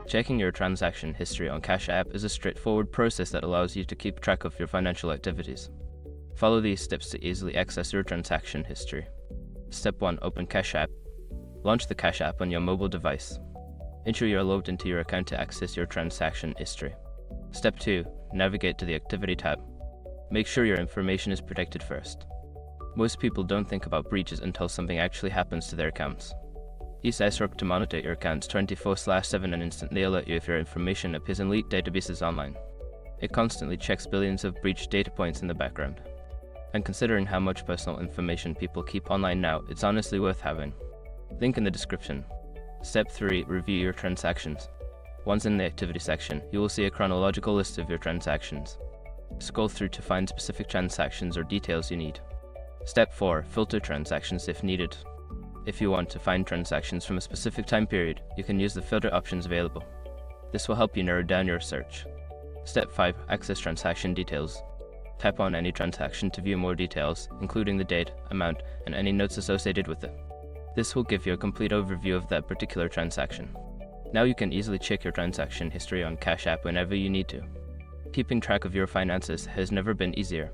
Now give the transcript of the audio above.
Checking your transaction history on Cash App is a straightforward process that allows you to keep track of your financial activities. Follow these steps to easily access your transaction history. Step 1. Open Cash App. Launch the Cash App on your mobile device. Ensure you are logged into your account to access your transaction history. Step 2. Navigate to the Activity tab. Make sure your information is protected first. Most people don't think about breaches until something actually happens to their accounts. Use iSork to monitor your accounts 24/7 and instantly alert you if your information appears in leaked databases online. It constantly checks billions of breached data points in the background. And considering how much personal information people keep online now, it's honestly worth having. Link in the description. Step 3. Review your transactions. Once in the activity section, you will see a chronological list of your transactions. Scroll through to find specific transactions or details you need. Step 4. Filter transactions if needed. If you want to find transactions from a specific time period, you can use the filter options available. This will help you narrow down your search. Step 5. Access transaction details. Tap on any transaction to view more details, including the date, amount, and any notes associated with it. This will give you a complete overview of that particular transaction. Now you can easily check your transaction history on Cash App whenever you need to. Keeping track of your finances has never been easier.